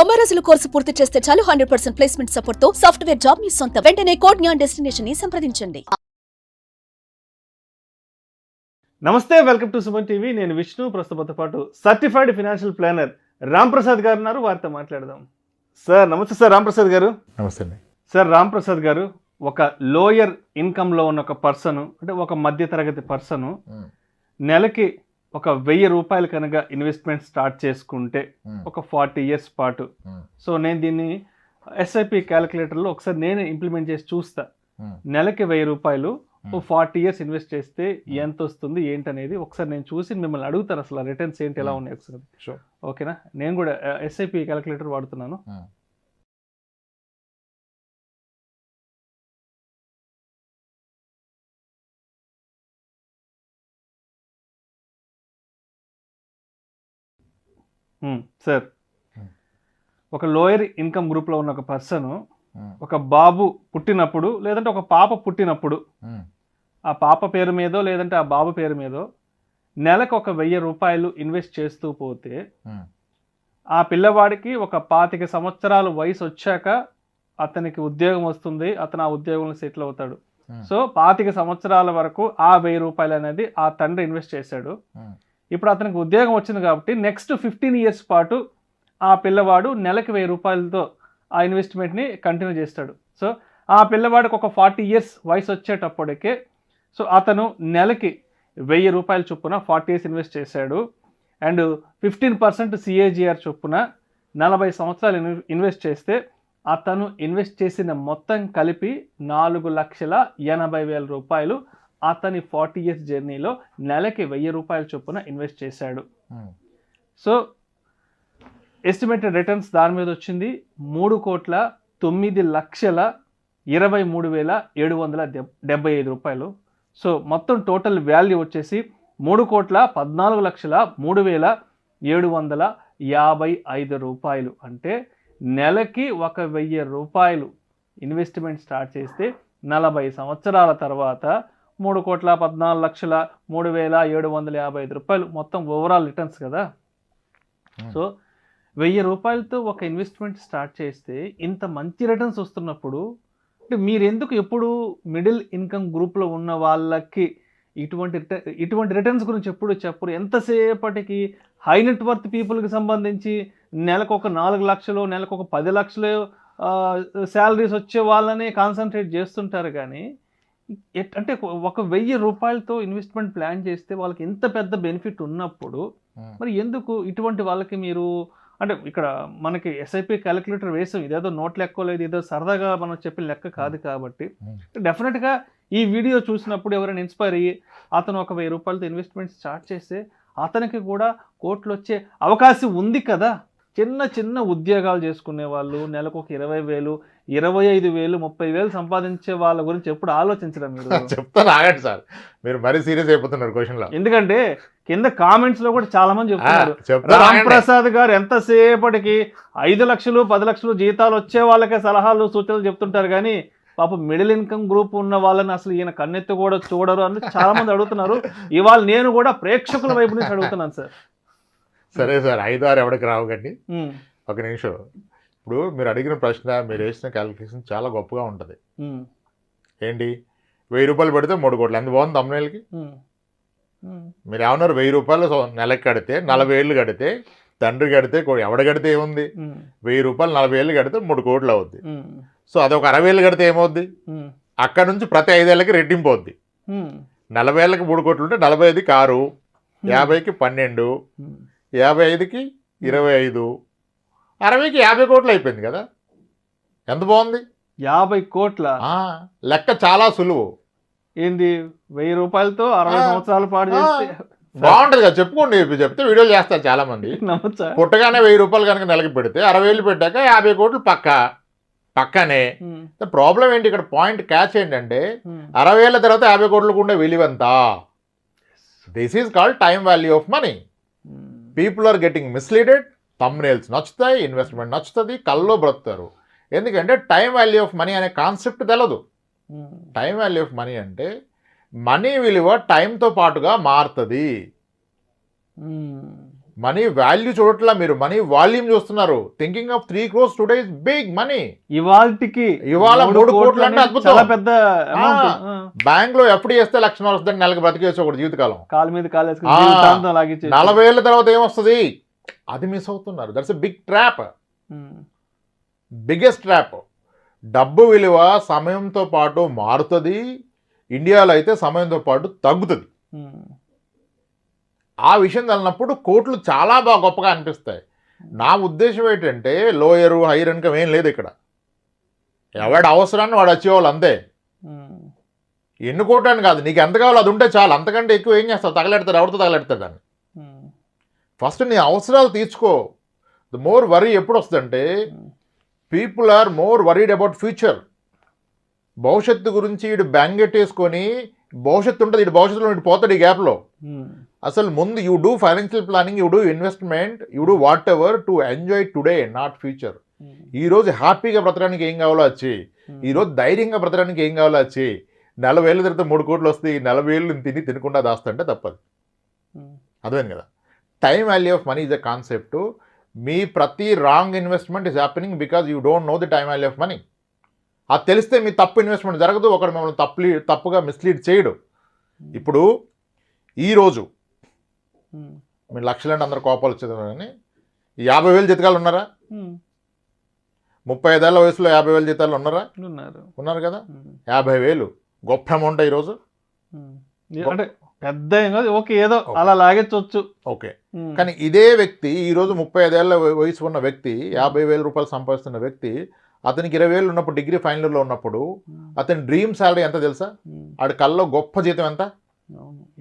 90 రోజుల కోర్సు పూర్తి చేస్తే చాలు 100% ప్లేస్మెంట్ సపోర్ట్ తో సాఫ్ట్వేర్ జాబ్ మీ సొంతం. వెంటనే కోడ్ జ్ఞాన్ డెస్టినేషన్ ని సంప్రదించండి. నమస్తే, వెల్కమ్ టు సుమన్ టీవీ. నేను విష్ణు. ప్రస్తుతంతో పాటు certified financial planner Ram Prasad గారు ఉన్నారు. వారితో మాట్లాడదాం. సార్ నమస్తే. సార్ రామ్ ప్రసాద్ గారు. నమస్తే అండి. సార్ రామ్ ప్రసాద్ గారు, ఒక లోయర్ ఇన్కమ్లో ఉన్న ఒక పర్సన్, అంటే ఒక మధ్య తరగతి పర్సన్ నెలకి ఒక 1000 రూపాయలు కనుక ఇన్వెస్ట్మెంట్ స్టార్ట్ చేసుకుంటే ఒక 40 years పాటు, సో నేను దీన్ని ఎస్ఐపి క్యాలిక్యులేటర్లో ఒకసారి నేను ఇంప్లిమెంట్ చేసి చూస్తా. నెలకి 1000 రూపాయలు 40 years ఇన్వెస్ట్ చేస్తే ఎంత వస్తుంది ఏంటనేది ఒకసారి నేను చూసి మిమ్మల్ని అడుగుతాను. అసలు రిటర్న్స్ ఏంటి, ఎలా ఉన్నాయి ఒకసారి. ఓకేనా? నేను కూడా ఎస్ఐపి క్యాలిక్యులేటర్ వాడుతున్నాను. సార్, ఒక లోయర్ ఇన్కమ్ గ్రూప్లో ఉన్న ఒక పర్సన్, ఒక బాబు పుట్టినప్పుడు లేదంటే ఒక పాప పుట్టినప్పుడు, ఆ పాప పేరు మీదో లేదంటే ఆ బాబు పేరు మీదో నెలకు ఒక 1000 రూపాయలు ఇన్వెస్ట్ చేస్తూ పోతే, ఆ పిల్లవాడికి ఒక 25 సంవత్సరాల వయసు వచ్చాక అతనికి ఉద్యోగం వస్తుంది. అతను ఆ ఉద్యోగంలో సెటిల్ అవుతాడు. సో 25 సంవత్సరాల వరకు ఆ 1000 రూపాయలు అనేది ఆ తండ్రి ఇన్వెస్ట్ చేశాడు. ఇప్పుడు అతనికి ఉద్యోగం వచ్చింది కాబట్టి నెక్స్ట్ 15 years పాటు ఆ పిల్లవాడు నెలకి 1000 రూపాయలతో ఆ ఇన్వెస్ట్మెంట్ని కంటిన్యూ చేస్తాడు. సో ఆ పిల్లవాడికి ఒక 40 years వయసు వచ్చేటప్పటికే, సో అతను నెలకి 1000 రూపాయల చొప్పున 40 years ఇన్వెస్ట్ చేశాడు. అండ్ 15% CAGR చొప్పున 40 సంవత్సరాలు ఇన్వెస్ట్ చేస్తే అతను ఇన్వెస్ట్ చేసిన మొత్తం కలిపి 4,80,000 రూపాయలు అతని 40 years జర్నీలో నెలకి 1000 రూపాయల చొప్పున ఇన్వెస్ట్ చేశాడు. సో ఎస్టిమేటెడ్ రిటర్న్స్ దాని మీద వచ్చింది 3,09,23,775 రూపాయలు. సో మొత్తం టోటల్ వాల్యూ వచ్చేసి 3,14,03,755 రూపాయలు. అంటే నెలకి ఒక 1000 రూపాయలు ఇన్వెస్ట్మెంట్ స్టార్ట్ చేస్తే 40 సంవత్సరాల తర్వాత 3,14,03,755 రూపాయలు మొత్తం ఓవరాల్ రిటర్న్స్ కదా. సో 1000 రూపాయలతో ఒక ఇన్వెస్ట్మెంట్ స్టార్ట్ చేస్తే ఇంత మంచి రిటర్న్స్ వస్తున్నప్పుడు, అంటే మీరు ఎందుకు ఎప్పుడు మిడిల్ ఇన్కమ్ గ్రూప్లో ఉన్న వాళ్ళకి ఇటువంటి రిటర్న్స్ గురించి ఎప్పుడు చెప్పరు? ఎంతసేపటికి హై నెట్ వర్త్ పీపుల్కి సంబంధించి నెలకు ఒక 4 లక్షలు, నెలకు ఒక 10 లక్షలు శాలరీస్ వచ్చే వాళ్ళని కాన్సన్ట్రేట్ చేస్తుంటారు. కానీ అంటే ఒక 1000 రూపాయలతో ఇన్వెస్ట్మెంట్ ప్లాన్ చేస్తే వాళ్ళకి ఎంత పెద్ద బెనిఫిట్ ఉన్నప్పుడు మరి ఎందుకు ఇటువంటి వాళ్ళకి మీరు, అంటే ఇక్కడ మనకి ఎస్ఐపి క్యాలిక్యులేటర్ వేసాం, ఇదేదో నోట్ లెక్క లేదు, ఏదో సరదాగా మనం చెప్పిన లెక్క కాదు. కాబట్టి డెఫినెట్గా ఈ వీడియో చూసినప్పుడు ఎవరైనా ఇన్స్పైర్ అయ్యి అతను ఒక 1000 రూపాయలతో ఇన్వెస్ట్మెంట్ స్టార్ట్ చేస్తే అతనికి కూడా కోట్లు వచ్చే అవకాశం ఉంది కదా. చిన్న చిన్న ఉద్యోగాలు చేసుకునే వాళ్ళు నెలకు ఒక 20,000, 25,000, 30,000 సంపాదించే వాళ్ళ గురించి ఎప్పుడు ఆలోచించడం? మీరు చెప్తాను, ఆగండి సార్, మీరు మరీ సీరియస్ అయిపోతున్నారు క్వశ్చన్లో. ఎందుకంటే కింద కామెంట్స్ లో కూడా చాలా మంది చెప్తున్నారు, రామ్ ప్రసాద్ గారు ఎంతసేపటికి 5 లక్షలు 10 లక్షలు జీతాలు వచ్చే వాళ్ళకే సలహాలు సూచనలు చెప్తుంటారు, కానీ పాప మిడిల్ ఇన్కమ్ గ్రూప్ ఉన్న వాళ్ళని అసలు ఈయన కన్నెత్తి కూడా చూడరు అని చాలా మంది అడుగుతున్నారు. ఇవాళ నేను కూడా ప్రేక్షకుల వైపు నుంచి అడుగుతున్నాను సార్. సరే సార్, 5-6 ఎవరికి రావు కండి. ఒక నిమిషం. ఇప్పుడు మీరు అడిగిన ప్రశ్న, మీరు వేసిన క్యాలిక్యులేషన్ చాలా గొప్పగా ఉంటుంది. ఏంటి, 1000 రూపాయలు పెడితే 3 కోట్లు, ఎంత బాగుంది తమ్ముళ్ళకి. మీరు ఏమన్నారు, 1000 రూపాయలు నెలకి కడితే 40 ఏళ్ళు కడితే, తండ్రి కడితే ఎవడ కడితే ఏముంది, 1000 రూపాయలు 40 ఏళ్ళు కడితే 3 కోట్లు అవుద్ది. సో అది ఒక 60 ఏళ్ళు కడితే ఏమవుద్ది, అక్కడ నుంచి ప్రతి 5 ఏళ్ళకి రెట్టింపు అవుద్ది. 40 ఏళ్ళకి 3 కోట్లు ఉంటే 45కి 6, 50కి 12, 55కి 25, 60కి 50 కోట్లు అయిపోయింది కదా. ఎంత బాగుంది, 50 కోట్ల లెక్క చాలా సులువు. ఏంది, 1000 రూపాయలతో 60 సంవత్సరాల పాటు చేస్తే బాగుంటది కదా. చెప్పుకోండి, చెప్తే వీడియోలు చేస్తారు చాలా మంది. పుట్టగానే 1000 రూపాయలు కనుక నెలకి పెడితే 60 ఏళ్ళు పెట్టాక 50 కోట్లు పక్కనే. ప్రాబ్లం ఏంటి ఇక్కడ, పాయింట్ క్యాచ్ ఏంటంటే 60 ఏళ్ళ తర్వాత 50 కోట్లకు ఉండే విలువంత. This is called time value of money. People are getting misleaded. Thumbnails నచ్చుతాయి, ఇన్వెస్ట్మెంట్ నచ్చుతుంది, కల్లో బ్రతుకుతారు. ఎందుకంటే టైం వాల్యూ ఆఫ్ మనీ అనే కాన్సెప్ట్ తెలదు. టైం వాల్యూ ఆఫ్ మనీ అంటే మనీ విలువ టైంతో పాటుగా మారుతుంది. మనీ వాల్యూ చూడట్లా మీరు, మనీ వాల్యూమ్ చూస్తున్నారు. Thinking of 3 crores today is big money. ఇవాళ 3 కోట్లు అంటే అద్భుతం, చాలా పెద్ద బ్యాంక్ లో ఎఫ్డి చేస్తే 1 లక్ష వస్తుంది, నెలకు బ్రతికేసి ఒకటి జీవితకాలం. కాలు మీద కాలు వేసుకుని 40 ఏళ్ళ తర్వాత ఏమొస్తుంది, అది మిస్ అవుతున్నారు. That's a big trap, biggest trap. డబ్బు విలువ సమయంతో పాటు మారుతుంది, ఇండియాలో అయితే సమయంతో పాటు తగ్గుతుంది. ఆ విషయం తెలినప్పుడు కోట్లు చాలా బాగా గొప్పగా అనిపిస్తాయి. నా ఉద్దేశం ఏంటంటే లోయరు హైయర్ ఇన్కమ్ ఏం లేదు ఇక్కడ. ఎవడి అవసరాన్ని వాడు వచ్చేవాళ్ళు అంతే. ఎన్ని కోట్లు అని కాదు, నీకు ఎంత కావాలో అది ఉంటే చాలు, అంతకంటే ఎక్కువ ఏం చేస్తావు, తగలెడతాడు, ఎవరితో తగలెడతాడు దాన్ని. ఫస్ట్ నీ అవసరాలు తీర్చుకో. ద మోర్ వరీ ఎప్పుడు వస్తుందంటే people are more worried about future. భవిష్యత్తు గురించి ఇటు బెంగెట్టేసుకొని భవిష్యత్తు ఉంటుంది, ఇటు భవిష్యత్తులో ఇటు పోతాడు ఈ గ్యాప్లో. అసలు ముందు you do financial planning, you do investment, you do what ever to enjoy today not future. ఈరోజు హ్యాపీగా బ్రతకడానికి ఏం కావాలో వచ్చి, ఈరోజు ధైర్యంగా బ్రతకడానికి ఏం కావాలో వచ్చి, 40 ఏళ్ళ తర్వాత 3 కోట్లు వస్తే ఈ 40 ఏళ్ళు తినకుండా దాస్తుంటే తప్పదు. అదేం కదా, time value of money is a concept. మీ ప్రతి wrong investment is happening because you don't know the time value of money. అది తెలిస్తే మీ తప్పు ఇన్వెస్ట్మెంట్ జరగదు, ఒకడు మిమ్మల్ని తప్పుగా మిస్లీడ్ చేయడు. ఇప్పుడు ఈరోజు మీరు లక్షలంటే అందరు కోపాలు వచ్చేది కానీ 50,000 జీతాలు ఉన్నారా? 35 ఏళ్ల వయసులో 50,000 జీతాలు ఉన్నారా? ఉన్నారు కదా. 50,000 గొప్ప అమౌంట్ ఈరోజు, అంటే పెద్ద ఓకే, ఏదో అలా లాగేచ్చు. ఓకే, కానీ ఇదే వ్యక్తి ఈరోజు 35 ఏళ్ల వయసు ఉన్న వ్యక్తి, 50,000 రూపాయలు సంపాదిస్తున్న వ్యక్తి, అతనికి 20,000 ఉన్నప్పుడు, డిగ్రీ ఫైనల్ ఇయర్లో ఉన్నప్పుడు అతని డ్రీమ్ శాలరీ ఎంత తెలుసా? ఆడి కల్లో గొప్ప జీతం ఎంత?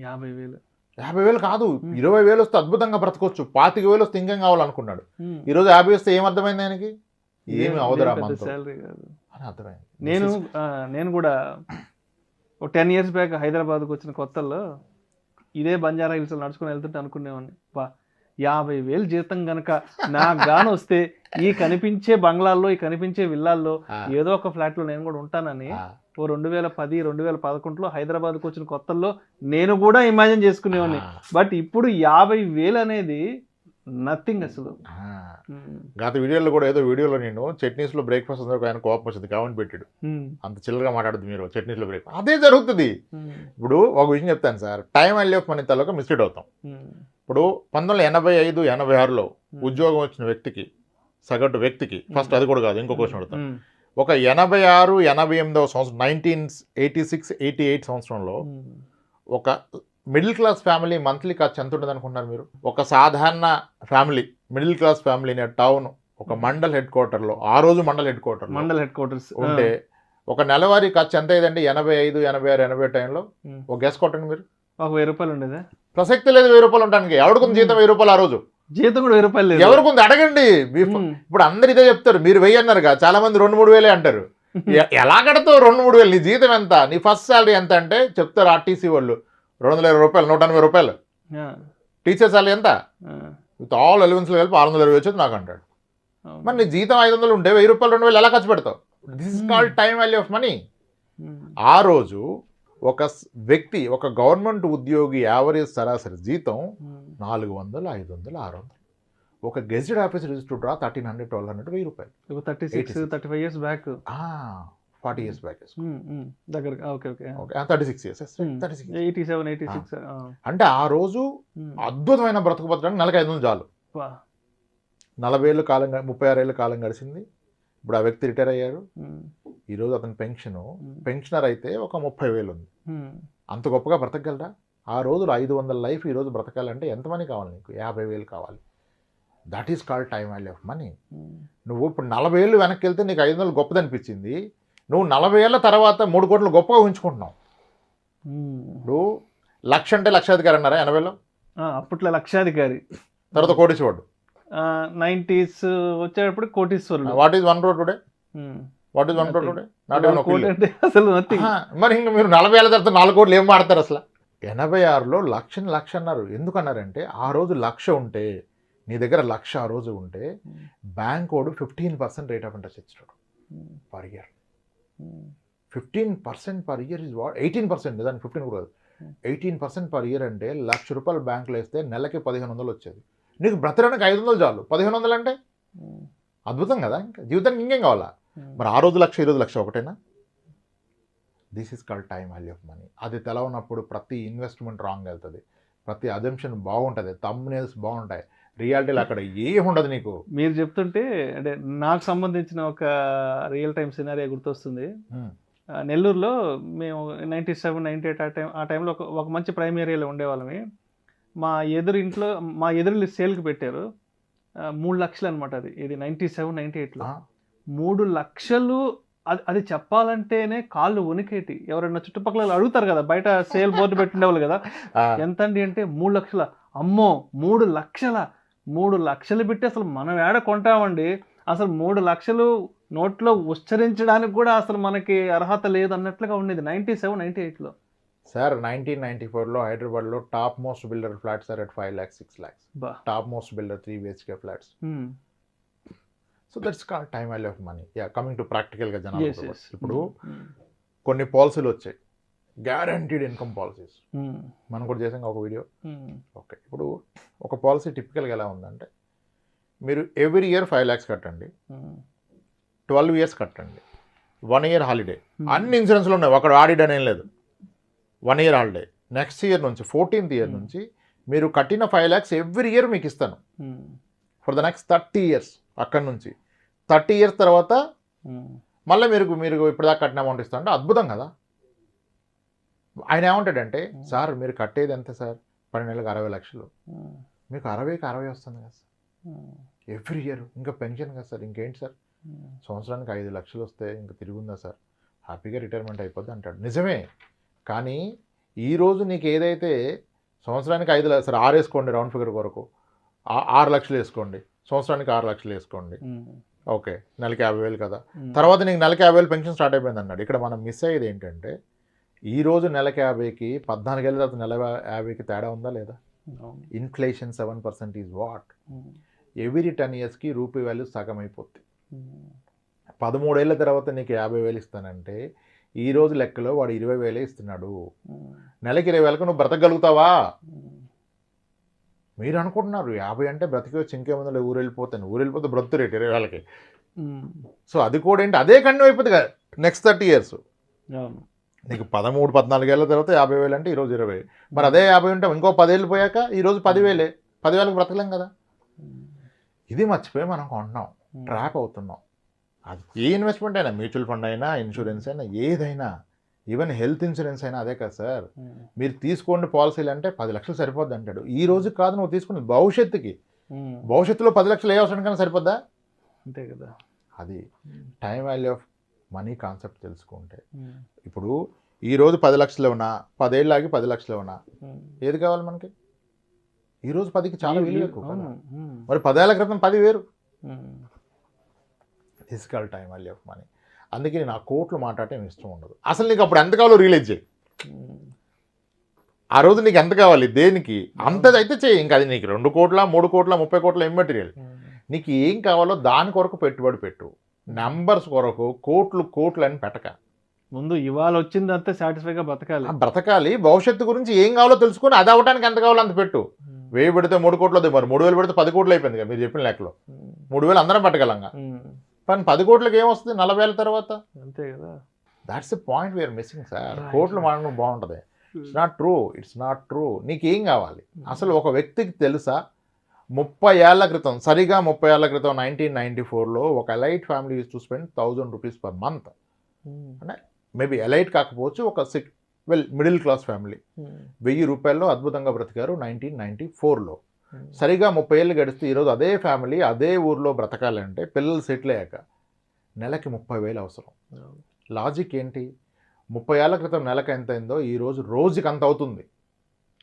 50,000. 50,000 కాదు, 20,000 వస్తే అద్భుతంగా బ్రతకొచ్చు. 25,000 వస్తే ఇంకేం కావాలనుకున్నాడు. ఈరోజు 50 వస్తే ఏమర్థమైంది ఆయనకి? ఏమి అవదురా శాలరీ కాదు అని అర్థమైంది. నేను కూడా ఒక 10 years బ్యాక్ హైదరాబాద్కి వచ్చిన కొత్తల్లో ఇదే బంజారా హిల్స్ నడుచుకుని వెళ్తుంటే అనుకునేవాడిని, 50,000 జీతం గనక నాకు గాను వస్తే ఈ కనిపించే బంగ్లాల్లో, ఈ కనిపించే విల్లాల్లో ఏదో ఒక ఫ్లాట్లో నేను కూడా ఉంటానని 2010, 2011లో హైదరాబాద్కి వచ్చిన కొత్తల్లో నేను కూడా ఇమాజిన్ చేసుకునేవాడిని. బట్ ఇప్పుడు 50,000 అనేది నథింగ్ అసలు. గత వీడియోలో కూడా ఏదో వీడియోలో నేను చట్నీస్లో బ్రేక్ఫాస్ట్ ఆయన కోపం వచ్చింది, కామెంట్ పెట్టాడు, అంత చిల్లరగా మాట్లాడదు మీరు చట్నీస్లో బ్రేక్ఫాస్ట్. అదే జరుగుతుంది. ఇప్పుడు ఒక విషయం చెప్తాను sir, time value of money తలక మిస్లీడ్ అవుతాం. ఇప్పుడు 1985, 86లో ఉద్యోగం వచ్చిన వ్యక్తికి, సగటు వ్యక్తికి, ఫస్ట్ అది కూడా కాదు, ఇంకో క్వశ్చన్ అడుగుతాం, ఒక 86, 88వ సంవత్సరం 1986, 88 సంవత్సరంలో ఒక మిడిల్ క్లాస్ ఫ్యామిలీ మంత్లీ ఖర్చు ఎంత ఉంటుంది అనుకుంటున్నారు మీరు? ఒక సాధారణ family, middle class family town, ఒక మండల్ హెడ్ క్వార్టర్లో, ఆ రోజు మండల్ హెడ్ క్వార్టర్స్ ఉంటే ఒక నెలవారీ ఖర్చు ఎంత అయ్యేదండి? 85, 86, 80 టైంలో ఒక గెస్ కొట్టండి మీరు. ఒక 1000 రూపాయలు ఉండేదా? ప్రసక్తి లేదు 1000 రూపాయలు ఉండడానికి. ఎవరికి జీతం 1000 రూపాయలు? ఆ రోజు జీతం కూడా 1000 రూపాయలు లేదు. ఎవరికి అడగండి. ఇప్పుడు అందరు ఇదే చెప్తారు, మీరు 1000 అన్నారుగా, చాలా మంది 2-3 వేలే అంటారు. ఎలా కడతావు 2-3 వేలు? నీ జీతం ఎంత? నీ ఫస్ట్ శాలరీ ఎంత అంటే చెప్తారు ఆర్టీసీ వాళ్ళు 220 రూపాయలు, 180 రూపాయలు. టీచర్ శాలరీ ఎంత? విత్ ఆల్ అలవెన్స్లు కలిపి 620 వచ్చేది నాకు అంటాడు. మరి నీ జీతం 500 ఉంటే 1000 రూపాయలు, 2000 ఎలా ఖర్చు పెడతావు? This is called time value of money. ఆ రోజు ఒక వ్యక్తి, ఒక గవర్నమెంట్ ఉద్యోగి యావరేజ్ సరాసరి జీతం 400, 500, 600. ఒక gazetted officer used to draw 1,300, 1,200, 1000 రూపాయలు. 35 years బ్యాక్, 40 years బ్యాక్ దగ్గర. Okay, 36 years, 87, 86. అంటే ఆ రోజు అద్భుతమైన బ్రతుకు బతకడానికి నెలకు 500 చాలు. 40 ఏళ్ళు కాలం, 36 ఏళ్ళ కాలం గడిచింది. ఇప్పుడు ఆ వ్యక్తి రిటైర్ అయ్యారు. ఈరోజు అతని పెన్షనర్ అయితే ఒక 30,000 ఉంది. అంత గొప్పగా బ్రతకగలరా? ఆ రోజులు 500 లైఫ్ ఈరోజు బ్రతకాలంటే ఎంత మనీ కావాలి నీకు? 50,000 కావాలి. That is called time value of money. నువ్వు ఇప్పుడు 40 ఏళ్ళు వెనక్కి వెళ్తే నీకు 500 గొప్పదనిపించింది. నువ్వు 40 ఏళ్ళ తర్వాత 3 కోట్లు గొప్పగా ఉంచుకుంటున్నావు. ఇప్పుడు 1,00,000 అంటే లక్షాధికారి అన్నారా 80లో? అప్పట్లో లక్షాధికారి, తర్వాత కోటీశ్వరుడు. 90s వచ్చేటప్పుడు కోటీశ్వరుడు. What is 1 crore today? What is 1 crore today? Not even 1 crore. అసలు మరి ఇంకా మీరు 40 ఏళ్ళ తర్వాత 4 కోట్లు ఏం మాడతారు అసలు? 86లో 1,00,000 అన్నారు. ఎందుకన్నారంటే ఆ రోజు 1,00,000 ఉంటే, నీ దగ్గర 1,00,000 ఆ రోజు ఉంటే బ్యాంక్ వాడు 15% రేట్ ఆఫ్ ఇంట్రెస్ట్ ఇచ్చాడు per year. 15% per year is what? 18%, దానికి 15 కూడా 18% పర్ ఇయర్ అంటే 1,00,000 రూపాయలు బ్యాంకులో వేస్తే నెలకి 1,500 వచ్చేది. నీకు బ్రతకడానికి 500 చాలు, 1500 అంటే అద్భుతం కదా. ఇంకా జీవితానికి ఇంకేం కావాలా? మరి ఆ రోజు లక్ష, ఈ రోజు లక్ష ఒకటేనా? This is called time value of money. అది తెలవనప్పుడు ప్రతి ఇన్వెస్ట్మెంట్ రాంగ్ వెళ్తుంది, ప్రతి అజంప్షన్ బాగుంటుంది, థంబ్నెయిల్స్ బాగుంటాయి, రియాలిటీలో అక్కడ ఏం ఉండదు నీకు. మీరు చెప్తుంటే అంటే నాకు సంబంధించిన ఒక రియల్ టైం సినారియో గుర్తొస్తుంది. నెల్లూరులో మేము 97, 98 ఆ టైంలో ఒక మంచి ప్రైమ్ ఏరియాలో ఉండేవాళ్ళమి. మా ఎదురు సేల్కి పెట్టారు 3 లక్షలు అనమాట. ఇది 97, 98లో 3 లక్షలు. అది చెప్పాలంటేనే కాళ్ళు వణికేటి. ఎవరైనా చుట్టుపక్కల అడుగుతారు కదా, బయట సేల్ బోర్డు పెట్టిండేవాళ్ళు కదా, ఎంతండి అంటే 3 లక్షల. అమ్మో 3 లక్షల, 3 లక్షలు పెట్టి అసలు మనం ఏడ కొంటామండి, అసలు 3 లక్షలు నోట్లో ఉచ్చరించడానికి కూడా అసలు మనకి అర్హత లేదు అన్నట్లుగా ఉండేది 97, 98లో. సార్ 1994లో హైదరాబాద్లో top most builder flats are at 5 lakhs, 6 lakhs. Top most builder 3 BHK flats. So that's called time value of money. Yeah, coming to ప్రాక్టికల్గా జనాలు ఇప్పుడు కొన్ని పాలసీలు వచ్చాయి, గ్యారంటీడ్ ఇన్కమ్ పాలసీస్. మనం కూడా చేసాం ఒక వీడియో. ఓకే, ఇప్పుడు ఒక పాలసీ టిపికల్గా ఎలా ఉందంటే, మీరు ఎవ్రీ ఇయర్ 5 lakhs కట్టండి, 12 years కట్టండి, 1 year హాలిడే. అన్ని ఇన్సూరెన్స్లు ఉన్నాయి, ఒకడు ఆడిట్ అనేం లేదు. 1 year హాలిడే. నెక్స్ట్ ఇయర్ నుంచి 14th year నుంచి మీరు కట్టిన 5 lakhs ఎవ్రీ ఇయర్ మీకు ఇస్తాను ఫర్ ద నెక్స్ట్ 30 years. అక్కడి నుంచి 30 years తర్వాత మళ్ళీ మీరు ఇప్పటిదాకా కట్టిన అమౌంట్ ఇస్తా అంటే అద్భుతం కదా. ఆయన ఏమంటాడంటే, సార్ మీరు కట్టేది ఎంత సార్, 12 నెలలకు 60 లక్షలు, మీకు 60కి 60 వస్తుంది కదా సార్ ఎవ్రీ ఇయర్, ఇంకా పెన్షన్ కదా సార్, ఇంకేంటి సార్, సంవత్సరానికి 5 లక్షలు వస్తే ఇంకా తిరుగుందా సార్, హ్యాపీగా రిటైర్మెంట్ అయిపోద్ది అంటాడు. నిజమే, కానీ ఈరోజు నీకు ఏదైతే సంవత్సరానికి 5 లక్షలు, సార్ 6 వేసుకోండి రౌండ్ ఫిగర్ కొరకు, 6 లక్షలు వేసుకోండి, సంవత్సరానికి 6 లక్షలు వేసుకోండి, ఓకే, నెలకి 50,000 కదా, తర్వాత నీకు నెలకి 50,000 పెన్షన్ స్టార్ట్ అయిపోయింది అన్నాడు. ఇక్కడ మనం మిస్ అయ్యేది ఏంటంటే, ఈరోజు నెలకి 50కి 14 ఏళ్ళ తర్వాత నెల 50కి తేడా ఉందా లేదా? Inflation 7% is what. ఎవ్రీ 10 yearsకి రూపీ వాల్యూ సగం అయిపోద్ది. 13 ఏళ్ళ తర్వాత నీకు 50,000 ఇస్తానంటే ఈ రోజు లెక్కలో వాడు 20,000 ఇస్తున్నాడు. నెలకి 20,000కు నువ్వు బ్రతకగలుగుతావా? మీరు అనుకుంటున్నారు 50 అంటే బ్రతికి వచ్చి ఇంకేముందో ఊరు వెళ్ళిపోతే బ్రతు రేటు 20,000కి. సో అది కూడా ఏంటి, అదే కంటిన్యూ అయిపోతుంది కదా నెక్స్ట్ 30 years. నీకు 13, 14 ఏళ్ళ తర్వాత 50,000 అంటే ఈరోజు 20. మరి అదే 50 ఉంటే ఇంకో 10 ఏళ్ళు పోయాక ఈరోజు 10,000. 10,000కి బ్రతకలేం కదా. ఇది మర్చిపోయి మనం కొంటున్నాం, ట్రాప్ అవుతున్నాం. అది ఏ ఇన్వెస్ట్మెంట్ అయినా, మ్యూచువల్ ఫండ్ అయినా, ఇన్సూరెన్స్ అయినా, ఏదైనా, ఈవెన్ హెల్త్ ఇన్సూరెన్స్ అయినా అదే కదా సార్. మీరు తీసుకోండి పాలసీలు అంటే 10 లక్షలు సరిపోద్ది అంటాడు. ఈ రోజు కాదు నువ్వు తీసుకున్నది భవిష్యత్తులో 10 లక్షలు ఏ అవసరం కన్నా సరిపోద్దా? అంతే కదా. అది time value of money concept తెలుసుకుంటే, ఇప్పుడు ఈరోజు 10 లక్షలు ఉన్నా, 10 ఏళ్ళు ఆగి 10 లక్షలు ఉన్నా, ఏది కావాలి మనకి? ఈరోజు 10కి చాలా విలువ ఎక్కువ కదా. మరి 10 ఏళ్ల క్రితం 10 వేరు. This called time value of money. అందుకే నేను ఆ కోట్లు మాట్లాడటం ఇష్టం ఉండదు. అసలు నీకు అప్పుడు ఎంత కావాలో రియలైజ్ చేయి. ఆ రోజు నీకు ఎంత కావాలి, దేనికి అంతదైతే చేయి. ఇంకా అది నీకు 2 కోట్ల, 3 కోట్ల, 30 కోట్ల ఇమ్మెటీరియల్, నీకు ఏం కావాలో దాని కొరకు పెట్టుబడి పెట్టు. నెంబర్స్ కొరకు కోట్లు అని పెట్టక, ముందు ఇవాళ వచ్చిందంతా సాటిస్ఫైగా బ్రతకాలి. భవిష్యత్తు గురించి ఏం కావాలో తెలుసుకొని అది అవ్వడానికి ఎంత కావాలో అంత పెట్టు. 1000 పెడితే 3 కోట్లు అవుతాయి, మరి 3,000 పెడితే 10 కోట్లు అయిపోయింది కదా మీరు చెప్పిన లెక్కలో. 3,000 అందరం పెట్టగలంగా, కానీ 10 కోట్లకి ఏమొస్తుంది 40,000 తర్వాత? అంతే కదా. That's the point we are missing sir. కోట్లు మాడడం బాగుంటుంది, ఇట్స్ నాట్ ట్రూ. నీకేం కావాలి అసలు? ఒక వ్యక్తికి తెలుసా 30 ఏళ్ల క్రితం, సరిగా 30 ఏళ్ల క్రితం 1994లో ఒక elite family use to spend 1,000 rupees per month. అంటే మేబీ ఎలైట్ కాకపోవచ్చు, ఒక మిడిల్ క్లాస్ ఫ్యామిలీ 1000 రూపాయల్లో అద్భుతంగా బ్రతికారు 1994లో. సరిగా 30 ఏళ్ళు గడిస్తే ఈరోజు అదే ఫ్యామిలీ అదే ఊర్లో బ్రతకాలంటే పిల్లలు సెటిల్ అయ్యాక నెలకి 30,000 అవసరం. లాజిక్ ఏంటి? 30 ఏళ్ల క్రితం నెలకు ఎంత అయిందో ఈరోజు రోజుకి అంత అవుతుంది.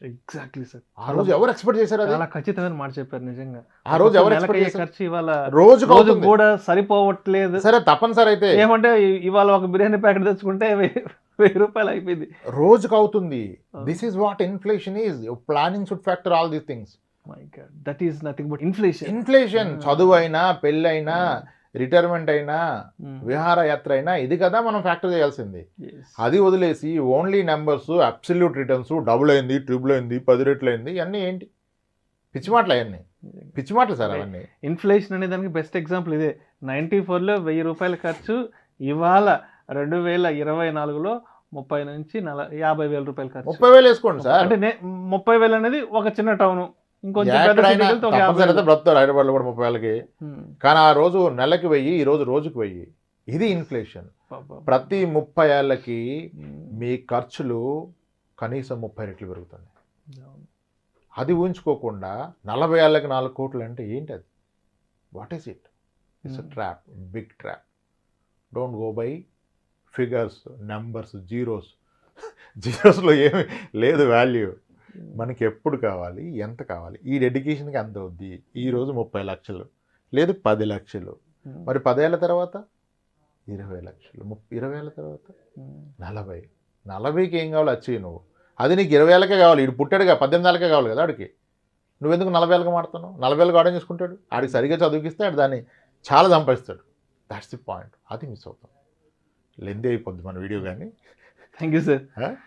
Exactly sir. ఆ రోజు ఎవరు ఎక్స్పెక్ట్ చేశారు? చాలా ఖచ్చితమైన మాట చెప్పారు నిజంగా. ఆ రోజు ఎవరు ఎక్స్పెక్ట్ చేశారు? ఖర్చు ఇవాళ రోజు కూడా సరిపోవట్లేదు. సరే తప్పనిసరి అయితే ఏమంటే ఇవాళ ఒక బిర్యానీ ప్యాకెట్ తెచ్చుకుంటే 1,000 రూపాయలు అయిపోయింది, రోజుకు అవుతుంది. This is what inflation is. Planning should factor all these things. My God, that is nothing but inflation. చదువు అయినా, పెళ్ళైనా, రిటైర్మెంట్ అయినా, విహారయాత్ర అయినా ఇది కదా మనం ఫ్యాక్టర్ చేయాల్సింది. అది వదిలేసి only numbers, absolute returns, double అయింది, ట్రిపుల్ అయింది, 10 రెట్లు అయింది, ఇవన్నీ ఏంటి? పిచ్చి మాటలు అవన్నీ, పిచ్చి మాటలు సార్ అవన్నీ. ఇన్ఫ్లేషన్ అనే దానికి బెస్ట్ ఎగ్జాంపుల్ ఇదే. 94లో 1000 రూపాయల ఖర్చు ఇవాళ 2024లో 30 నుంచి 50,000 రూపాయల ఖర్చు. 30,000 వేసుకోండి సార్. అంటే 30,000 అనేది ఒక చిన్న టౌన్, ఇంకొంచెం పెద్ద సిటీకి వెళ్తే ఒక 50,000. బ్రతుకుతారు హైదరాబాద్లో కూడా 30,000కి. కానీ ఆ రోజు నెలకి 1000, ఈ రోజు రోజుకి 1000. ఇది ఇన్ఫ్లేషన్. ప్రతి 30 ఏళ్ళకి మీ ఖర్చులు కనీసం 30 రెట్లు పెరుగుతుంది. అది ఊహించుకోకుండా 40 ఏళ్ళకి 4 కోట్లు అంటే ఏంటి అది? What is it? It's a trap, big trap. Don't go by figures, numbers, జీరోస్లో ఏమి లేదు వాల్యూ. మనకి ఎప్పుడు కావాలి, ఎంత కావాలి, ఈ డెడికేషన్కి ఎంత అవుద్ది. ఈరోజు 30 లక్షలు, లేదు 10 లక్షలు, మరి 10 ఏళ్ళ తర్వాత 20 లక్షలు, 20 ఏళ్ళ తర్వాత 40కి ఏం కావాలి వచ్చి నువ్వు. అది నీకు 20 ఏళ్ళకే కావాలి. ఇటు పుట్టాడుగా 18 ఏళ్ళకే కావాలి కదా ఆడికి. నువ్వెందుకు 40 ఏళ్ళకి మాడుతున్నావు? 40 ఏళ్ళకి ఆర్డర్ చేసుకుంటాడు. ఆడికి సరిగ్గా చదివిస్తే ఆడు దాన్ని చాలా సంపాదిస్తాడు. That's the point. అది మిస్ అవుతాం. లెంది అయిపోద్ది మన వీడియో. కానీ థ్యాంక్ యూ సార్.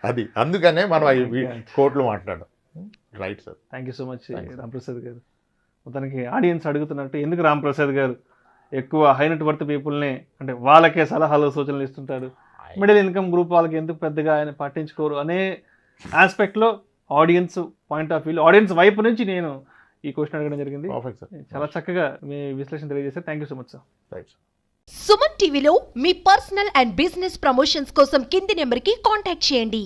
అది అందుకనే మనం కోట్లు మాట్లాడడం. Right sir. Thank you so much Ramprasad గారు. మొత్తానికి ఆడియన్స్ అడుగుతున్నట్టు, ఎందుకు రాంప్రసాద్ గారు ఎక్కువ హై నెట్ వర్త్ పీపుల్ని, అంటే వాళ్ళకే సలహాలు సూచనలు ఇస్తుంటాడు, మిడిల్ ఇన్కమ్ గ్రూప్ వాళ్ళకి ఎందుకు పెద్దగా ఆయన పట్టించుకోరు అనే ఆస్పెక్ట్లో audience point of view, audience వైపు నుంచి నేను ఈ క్వశ్చన్ అడగడం జరిగింది. చాలా చక్కగా మీ విశ్లేషణ తెలియజేశారు. Thank you so much sir. Right sir. Suman టీవీలో మీ పర్సనల్ అండ్ బిజినెస్ ప్రమోషన్స్ కోసం కింది నెంబర్కి కాంటాక్ట్ చేయండి.